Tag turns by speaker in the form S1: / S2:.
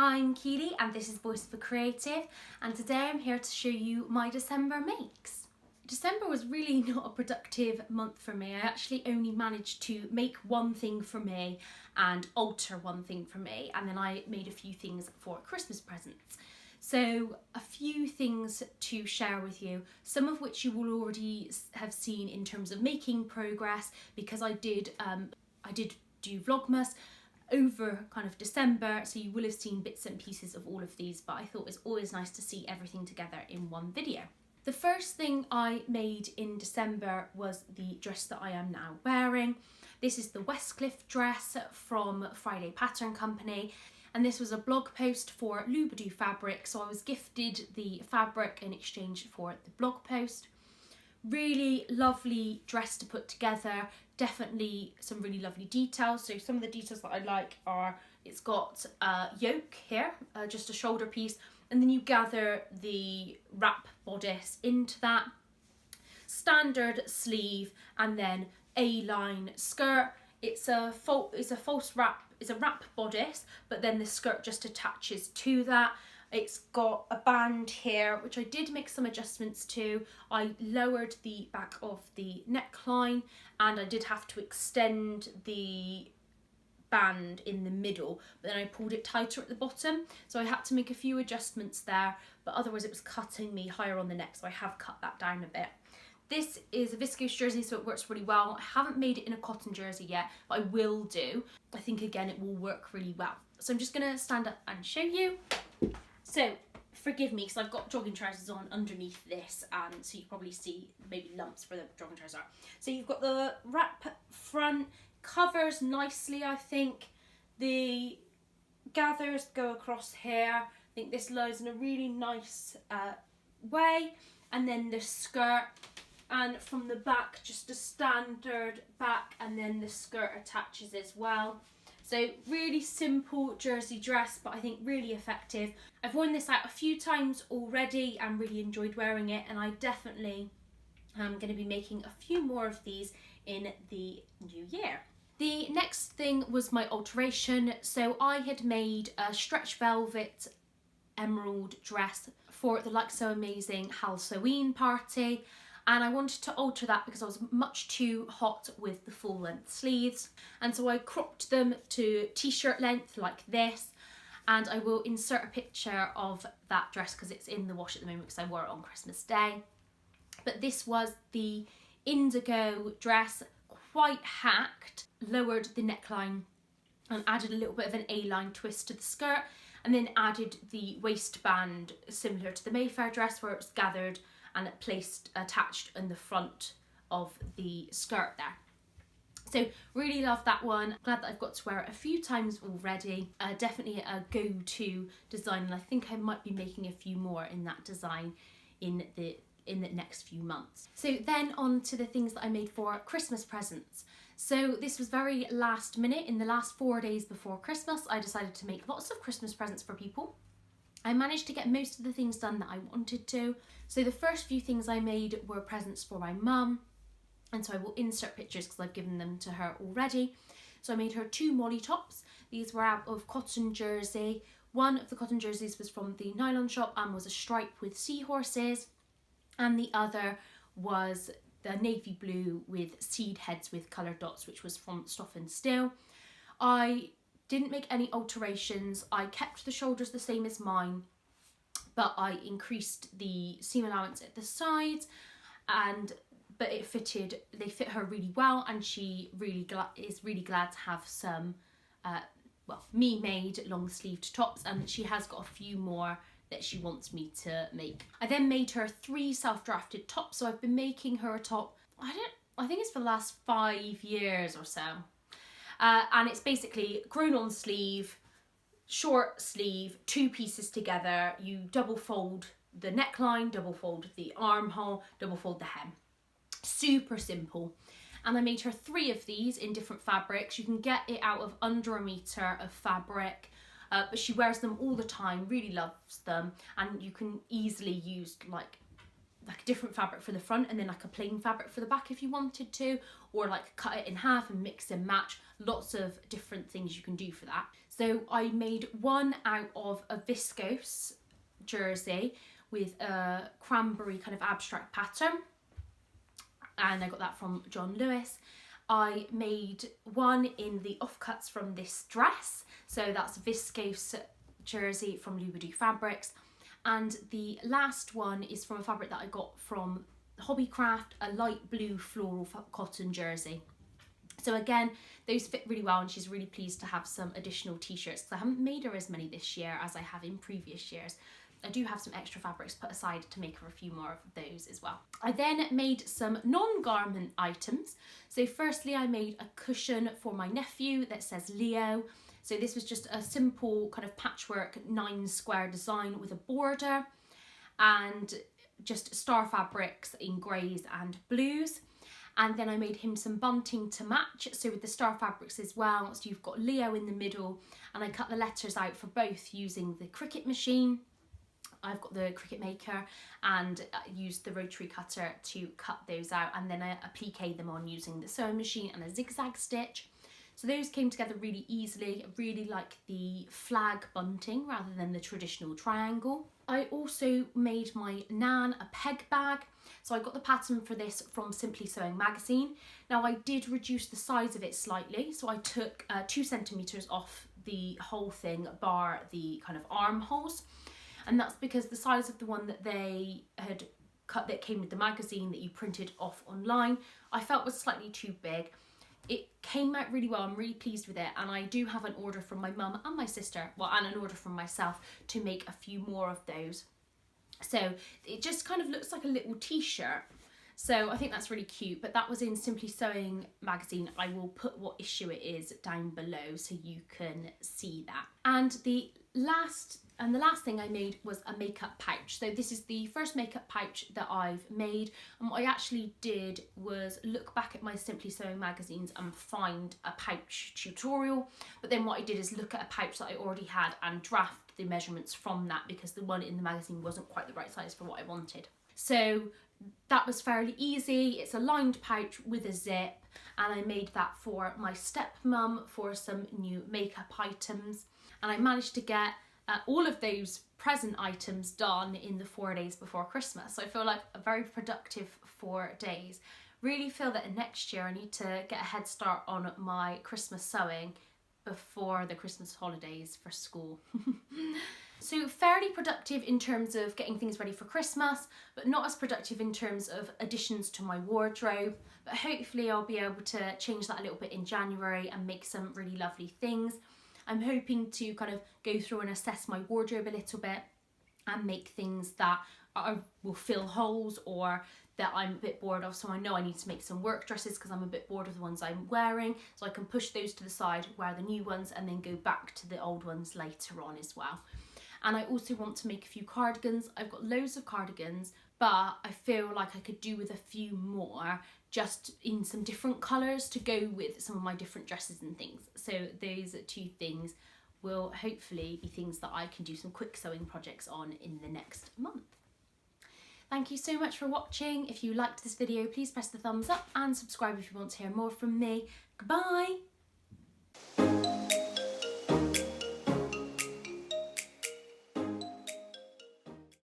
S1: I'm Kealy and this is Voice of a Creative, and today I'm here to show you my December makes. December was really not a productive month for me. I actually only managed to make one thing for me and alter one thing for me, and then I made a few things for Christmas presents. So a few things to share with you, some of which you will already have seen in terms of making progress, because I did do Vlogmas over kind of December, so you will have seen bits and pieces of all of these, but I thought it was always nice to see everything together in one video. The first thing I made in December was the dress that I am now wearing. This is the Westcliff dress from Friday Pattern Company, and this was a blog post for Loubodu fabric, so I was gifted the fabric in exchange for the blog post. Really lovely dress to put together, definitely some really lovely details. So some of the details that I like are, it's got a yoke here, just a shoulder piece, and then you gather the wrap bodice into that, standard sleeve, and then A-line skirt. It's a false wrap, it's a wrap bodice, but then the skirt just attaches to that. It's got a band here, which I did make some adjustments to. I lowered the back of the neckline, and I did have to extend the band in the middle, but then I pulled it tighter at the bottom. So I had to make a few adjustments there, but otherwise it was cutting me higher on the neck, so I have cut that down a bit. This is a viscose jersey, so it works really well. I haven't made it in a cotton jersey yet, but I will do. I think again it will work really well. So I'm just gonna stand up and show you. So, forgive me because I've got jogging trousers on underneath this, and so you probably see maybe lumps where the jogging trousers are. So you've got the wrap front, covers nicely I think. The gathers go across here. I think this lies in a really nice way. And then the skirt, and from the back just a standard back, and then the skirt attaches as well. So really simple jersey dress, but I think really effective. I've worn this out a few times already and really enjoyed wearing it, and I definitely am going to be making a few more of these in the new year. The next thing was my alteration. So I had made a stretch velvet emerald dress for the Like So Amazing Halloween party, and I wanted to alter that because I was much too hot with the full length sleeves, and so I cropped them to t-shirt length like this, and I will insert a picture of that dress because it's in the wash at the moment because I wore it on Christmas Day. But this was the indigo dress, quite hacked, lowered the neckline and added a little bit of an A-line twist to the skirt, and then added the waistband similar to the Mayfair dress where it was gathered and placed attached in the front of the skirt there. So really love that one. Glad that I've got to wear it a few times already. Definitely a go-to design, and I think I might be making a few more in that design in the next few months. So then on to the things that I made for Christmas presents. So this was very last minute. In the last 4 days before Christmas, I decided to make lots of Christmas presents for people. I managed to get most of the things done that I wanted to. So the first few things I made were presents for my mum, and so I will insert pictures because I've given them to her already. So I made her 2 molly tops. These were out of cotton jersey. One of the cotton jerseys was from the nylon shop and was a stripe with seahorses, and the other was the navy blue with seed heads with coloured dots, which was from Stoff and Still. I didn't make any alterations. I kept the shoulders the same as mine, but I increased the seam allowance at the sides, but they fit her really well, and she is really glad to have some me-made long-sleeved tops, and she has got a few more that she wants me to make. I then made her 3 self-drafted tops, so I've been making her a top, I think it's for the last 5 years or so. And it's basically grown on sleeve, short sleeve, 2 pieces together. You double fold the neckline, double fold the armhole, double fold the hem. Super simple. And I made her 3 of these in different fabrics. You can get it out of under a metre of fabric, but she wears them all the time, really loves them, and you can easily use like a different fabric for the front and then like a plain fabric for the back if you wanted to, or like cut it in half and mix and match. Lots of different things you can do for that. So So I made one out of a viscose jersey with a cranberry kind of abstract pattern, and I got that from John Lewis. I made one in the offcuts from this dress, so that's viscose jersey from Loubodu fabrics, and the last one is from a fabric that I got from Hobbycraft, a light blue floral cotton jersey. So again, those fit really well, and she's really pleased to have some additional t-shirts because I haven't made her as many this year as I have in previous years. I do have some extra fabrics put aside to make her a few more of those as well. I then made some non-garment items. So firstly, I made a cushion for my nephew that says Leo. So this was just a simple kind of patchwork 9 square design with a border and just star fabrics in greys and blues. And then I made him some bunting to match, so with the star fabrics as well. So you've got Leo in the middle, and I cut the letters out for both using the Cricut machine. I've got the Cricut Maker, and used the rotary cutter to cut those out, and then I appliqued them on using the sewing machine and a zigzag stitch. So those came together really easily. I really like the flag bunting rather than the traditional triangle. I also made my Nan a peg bag. So I got the pattern for this from Simply Sewing magazine. Now I did reduce the size of it slightly. So I took 2 centimeters off the whole thing, bar the kind of armholes. And that's because the size of the one that they had cut that came with the magazine that you printed off online, I felt was slightly too big. It came out really well, I'm really pleased with it, and I do have an order from my mum and my sister, well, and an order from myself to make a few more of those. So it just kind of looks like a little t-shirt. So I think that's really cute, but that was in Simply Sewing magazine. I will put what issue it is down below so you can see that. And the last thing I made was a makeup pouch. So this is the first makeup pouch that I've made, and what I actually did was look back at my Simply Sewing magazines and find a pouch tutorial, but then what I did is look at a pouch that I already had and draft the measurements from that, because the one in the magazine wasn't quite the right size for what I wanted. So that was fairly easy. It's a lined pouch with a zip, and I made that for my stepmom for some new makeup items, and I managed to get all of those present items done in the 4 days before Christmas. So I feel like a very productive 4 days. Really feel that next year I need to get a head start on my Christmas sewing before the Christmas holidays for school. So fairly productive in terms of getting things ready for Christmas, but not as productive in terms of additions to my wardrobe. But hopefully I'll be able to change that a little bit in January and make some really lovely things. I'm hoping to kind of go through and assess my wardrobe a little bit and make things that will fill holes or that I'm a bit bored of. So I know I need to make some work dresses because I'm a bit bored of the ones I'm wearing. So I can push those to the side, wear the new ones, and then go back to the old ones later on as well. And I also want to make a few cardigans. I've got loads of cardigans, but I feel like I could do with a few more, just in some different colours to go with some of my different dresses and things. So those 2 things will hopefully be things that I can do some quick sewing projects on in the next month. Thank you so much for watching. If you liked this video, please press the thumbs up and subscribe if you want to hear more from me. Goodbye!